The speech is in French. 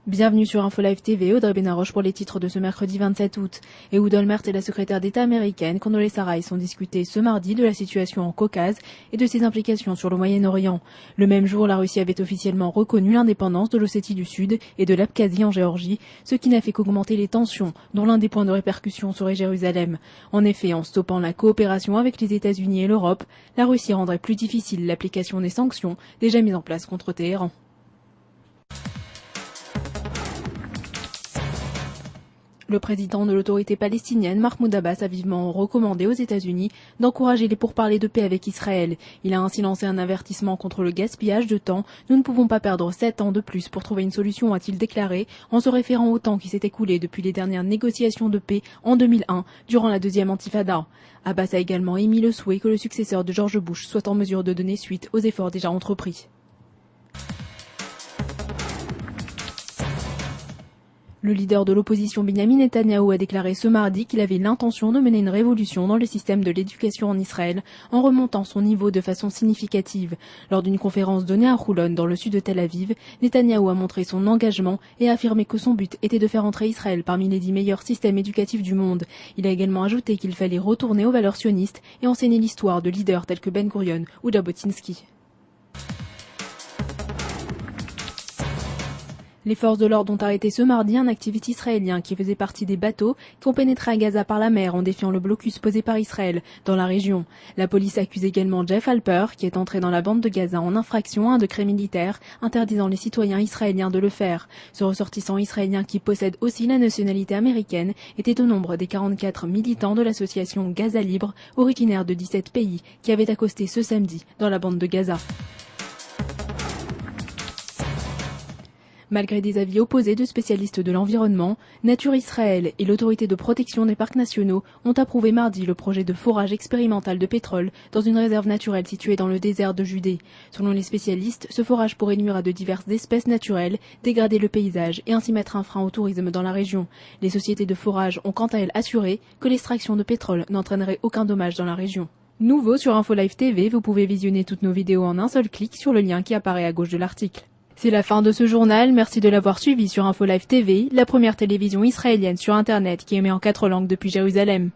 Bienvenue sur Info Live TV, Audrey Benaroche pour les titres de ce mercredi 27 août. Ehud Olmert et la secrétaire d'État américaine Condoleezza Rice ont discuté ce mardi de la situation en Caucase et de ses implications sur le Moyen-Orient. Le même jour, la Russie avait officiellement reconnu l'indépendance de l'Ossétie du Sud et de l'Abkhazie en Géorgie, ce qui n'a fait qu'augmenter les tensions, dont l'un des points de répercussion serait Jérusalem. En effet, en stoppant la coopération avec les États-Unis et l'Europe, la Russie rendrait plus difficile l'application des sanctions déjà mises en place contre Téhéran. Le président de l'autorité palestinienne, Mahmoud Abbas, a vivement recommandé aux États-Unis d'encourager les pourparlers de paix avec Israël. Il a ainsi lancé un avertissement contre le gaspillage de temps. Nous ne pouvons pas perdre 7 ans de plus pour trouver une solution, a-t-il déclaré, en se référant au temps qui s'est écoulé depuis les dernières négociations de paix en 2001, durant la deuxième intifada. Abbas a également émis le souhait que le successeur de George Bush soit en mesure de donner suite aux efforts déjà entrepris. Le leader de l'opposition Benyamin Netanyahou a déclaré ce mardi qu'il avait l'intention de mener une révolution dans le système de l'éducation en Israël en remontant son niveau de façon significative. Lors d'une conférence donnée à Holon dans le sud de Tel Aviv, Netanyahou a montré son engagement et a affirmé que son but était de faire entrer Israël parmi les 10 meilleurs systèmes éducatifs du monde. Il a également ajouté qu'il fallait retourner aux valeurs sionistes et enseigner l'histoire de leaders tels que Ben Gurion ou Jabotinsky. Les forces de l'ordre ont arrêté ce mardi un activiste israélien qui faisait partie des bateaux qui ont pénétré à Gaza par la mer en défiant le blocus posé par Israël dans la région. La police accuse également Jeff Halper, qui est entré dans la bande de Gaza en infraction à un décret militaire interdisant les citoyens israéliens de le faire. Ce ressortissant israélien, qui possède aussi la nationalité américaine, était au nombre des 44 militants de l'association Gaza Libre, originaire de 17 pays, qui avaient accosté ce samedi dans la bande de Gaza. Malgré des avis opposés de spécialistes de l'environnement, Nature Israël et l'autorité de protection des parcs nationaux ont approuvé mardi le projet de forage expérimental de pétrole dans une réserve naturelle située dans le désert de Judée. Selon les spécialistes, ce forage pourrait nuire à de diverses espèces naturelles, dégrader le paysage et ainsi mettre un frein au tourisme dans la région. Les sociétés de forage ont quant à elles assuré que l'extraction de pétrole n'entraînerait aucun dommage dans la région. Nouveau sur Info Live TV, vous pouvez visionner toutes nos vidéos en un seul clic sur le lien qui apparaît à gauche de l'article. C'est la fin de ce journal, merci de l'avoir suivi sur Info Live TV, la première télévision israélienne sur Internet qui émet en 4 langues depuis Jérusalem.